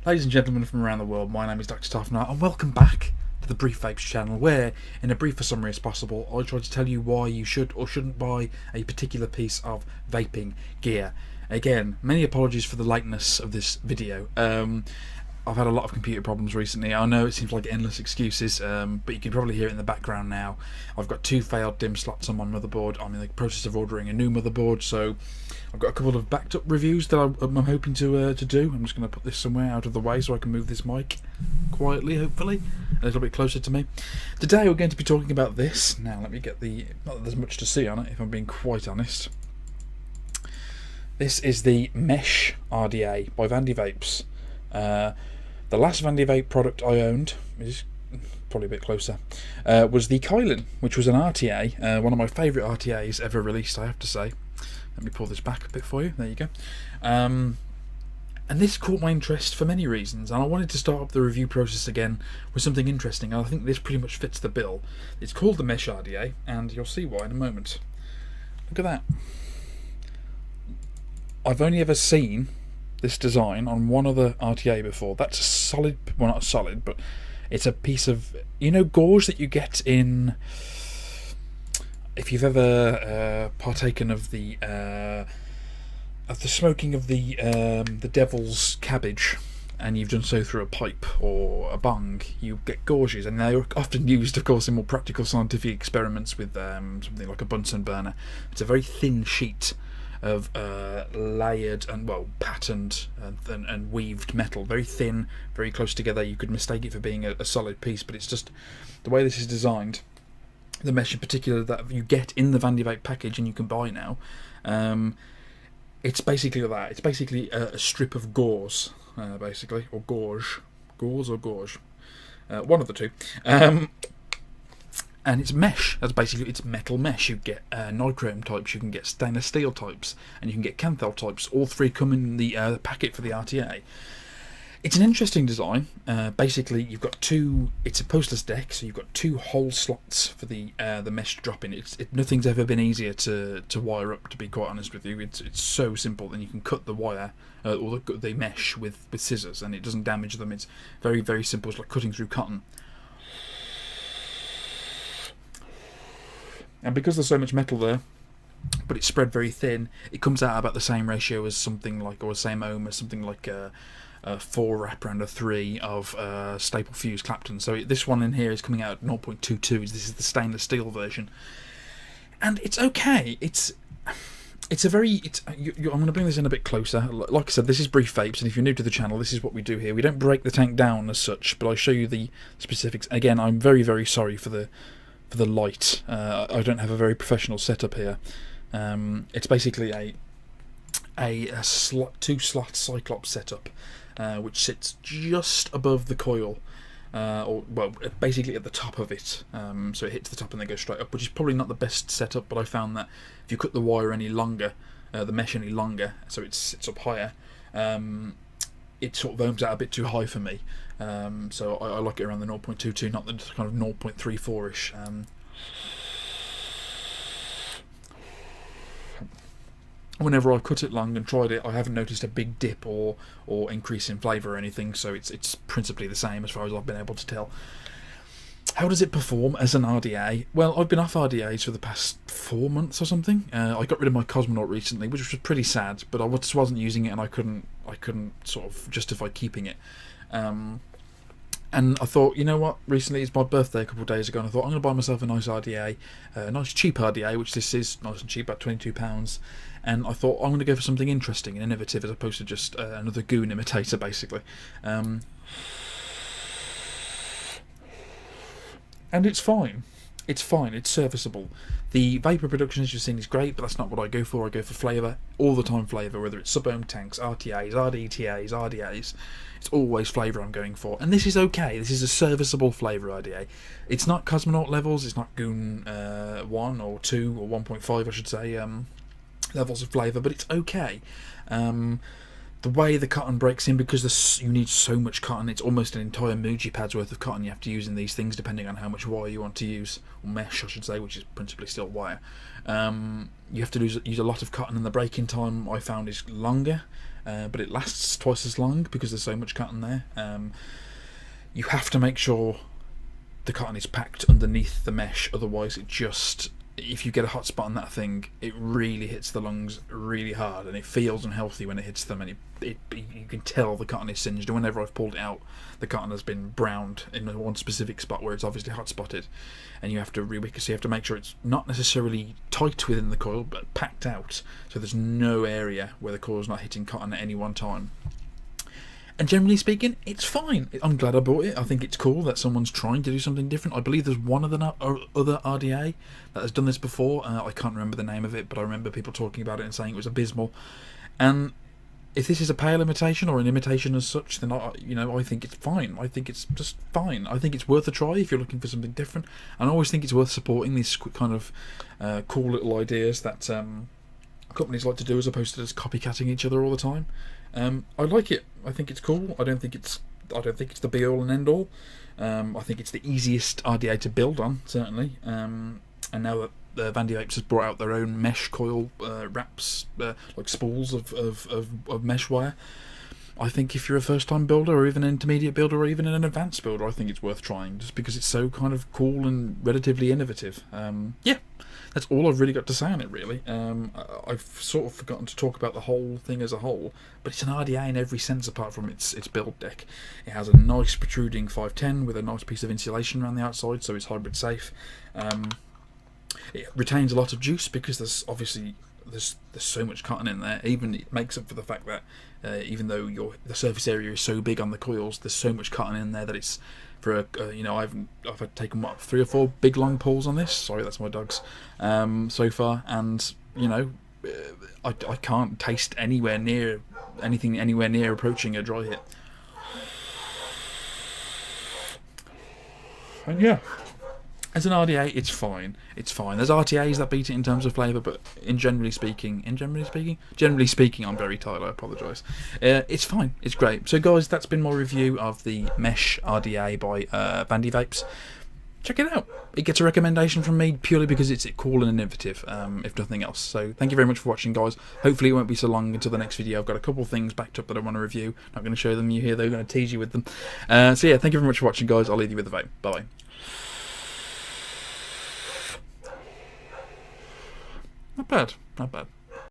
Ladies and gentlemen from around the world, my name is Dr. Taffner, and welcome back to the Brief Vapes channel, where, in a briefer summary as possible, I try to tell you why you should or shouldn't buy a particular piece of vaping gear. Again, many apologies for the lateness of this video. I've had a lot of computer problems recently. I know it seems like endless excuses, but you can probably hear it in the background now. I've got 2 failed DIMM slots on my motherboard. I'm in the process of ordering a new motherboard, so I've got a couple of backed up reviews that I'm hoping to do. I'm just going to put this somewhere out of the way so I can move this mic quietly, hopefully, a little bit closer to me. Today we're going to be talking about this. Now let me get the... not that there's much to see on it, if I'm being quite honest. This is the Mesh RDA by Vandy Vapes. The last Vandy Vape product I owned, is probably a bit closer, was the Kylan, which was an RTA, one of my favourite RTAs ever released, I have to say. Let me pull this back a bit for you, there you go. And this caught my interest for many reasons, and I wanted to start up the review process again with something interesting, and I think this pretty much fits the bill. It's called the Mesh RDA, and you'll see why in a moment. Look at that. I've only ever seen this design on one other RTA before. That's a solid, well, not solid, but it's a piece of, you know, gauze that you get in, if you've ever partaken of the smoking of the devil's cabbage, and you've done so through a pipe or a bong, you get gauges, and they're often used, of course, in more practical scientific experiments with something like a Bunsen burner. It's a very thin sheet of layered and, well, patterned and weaved metal, very thin, very close together. You could mistake it for being a solid piece, but it's just the way this is designed. The mesh in particular that you get in the Vandy Vape package and you can buy now, it's basically that. It's basically a strip of gauze, basically, or gauze, or gauze, one of the two. And it's mesh. That's basically, it's metal mesh. You get nichrome types, you can get stainless steel types, and you can get Kanthal types. All three come in the packet for the RTA. It's an interesting design. Basically, you've got two. It's a postless deck, so you've got 2 hole slots for the mesh to drop in. Nothing's ever been easier to wire up. To be quite honest with you, it's so simple, and you can cut the wire or the mesh with scissors, and it doesn't damage them. It's very, very simple. It's like cutting through cotton. And because there's so much metal there, but it's spread very thin, it comes out about the same ratio as something like, or the same ohm as something like a 4 wraparound a 3 of staple fuse Clapton. So this one in here is coming out at 0.22. This is the stainless steel version, and it's okay. I'm going to bring this in a bit closer. Like I said, this is Brief Vapes, and if you're new to the channel, this is what we do here. We don't break the tank down as such, but I show you the specifics. Again, I'm very, very sorry for the light. I don't have a very professional setup here. It's basically a 2-slot Cyclops setup, which sits just above the coil, or, well, basically at the top of it. So it hits the top and then goes straight up, which is probably not the best setup, but I found that if you cut the wire any longer, the mesh any longer, so it sits up higher, it sort of ohms out a bit too high for me. So I like it around the 0.22, not the kind of 0.34ish. Whenever I've cut it long and tried it, I haven't noticed a big dip or increase in flavour or anything, so it's principally the same as far as I've been able to tell. How does it perform as an RDA? Well, I've been off RDAs for the past 4 months or something. I got rid of my Cosmonaut recently, which was pretty sad, but I just wasn't using it, and I couldn't sort of justify keeping it. And I thought, you know what, recently it's my birthday a couple of days ago, and I thought I'm going to buy myself a nice RDA, a nice cheap RDA, which this is, nice and cheap, about £22, and I thought I'm going to go for something interesting and innovative as opposed to just another goon imitator, basically. And it's fine. It's fine, it's serviceable. The vapour production, as you've seen, is great, but that's not what I go for. I go for flavour, all the time flavour, whether it's sub-ohm tanks, RTAs, RDTAs, RDAs. It's always flavour I'm going for. And this is okay. This is a serviceable flavour RDA. It's not Cosmonaut levels, it's not Goon 1 or 2 or 1.5, I should say, levels of flavour, but it's okay. the way the cotton breaks in, because you need so much cotton, it's almost an entire Muji pad's worth of cotton you have to use in these things, depending on how much wire you want to use, or mesh I should say, which is principally still wire. You have to use a lot of cotton, and the break-in time I found is longer, but it lasts twice as long because there's so much cotton there. You have to make sure the cotton is packed underneath the mesh, otherwise it just, if you get a hot spot on that thing, it really hits the lungs really hard, and it feels unhealthy when it hits them, and you can tell the cotton is singed, and whenever I've pulled it out, the cotton has been browned in one specific spot where it's obviously hot spotted, and you have to so you have to make sure it's not necessarily tight within the coil, but packed out, so there's no area where the coil's not hitting cotton at any one time. And generally speaking, it's fine. I'm glad I bought it. I think it's cool that someone's trying to do something different. I believe there's one other RDA that has done this before. I can't remember the name of it, but I remember people talking about it and saying it was abysmal. And if this is a pale imitation or an imitation as such, then I think it's fine. I think it's just fine. I think it's worth a try if you're looking for something different. And I always think it's worth supporting these kind of cool little ideas that companies like to do, as opposed to just copycatting each other all the time. I like it. I think it's cool. I don't think it's the be all and end all. I think it's the easiest RDA to build on, certainly. And now that Vandy Vapes has brought out their own mesh coil wraps, like spools of mesh wire, I think if you're a first time builder, or even an intermediate builder, or even an advanced builder, I think it's worth trying, just because it's so kind of cool and relatively innovative. Yeah. That's all I've really got to say on it, really. I've sort of forgotten to talk about the whole thing as a whole, but it's an RDA in every sense apart from its build deck. It has a nice protruding 510 with a nice piece of insulation around the outside, so it's hybrid safe. It retains a lot of juice because there's so much cotton in there. Even it makes up for the fact that even though the surface area is so big on the coils, there's so much cotton in there that it's for I've had taken 3 or 4 big long pulls on this. Sorry, that's my dogs. So far, and I can't taste anything anywhere near approaching a dry hit. And yeah, as an RDA, it's fine. It's fine. There's RTAs that beat it in terms of flavour, but generally speaking, I'm very tired. I apologise. It's fine. It's great. So, guys, that's been my review of the Mesh RDA by Vandy Vapes. Check it out. It gets a recommendation from me purely because it's cool and innovative, if nothing else. So, thank you very much for watching, guys. Hopefully, it won't be so long until the next video. I've got a couple of things backed up that I want to review. Not going to show them you here, though. I'm going to tease you with them. So, yeah, thank you very much for watching, guys. I'll leave you with the vape. Bye. Not bad.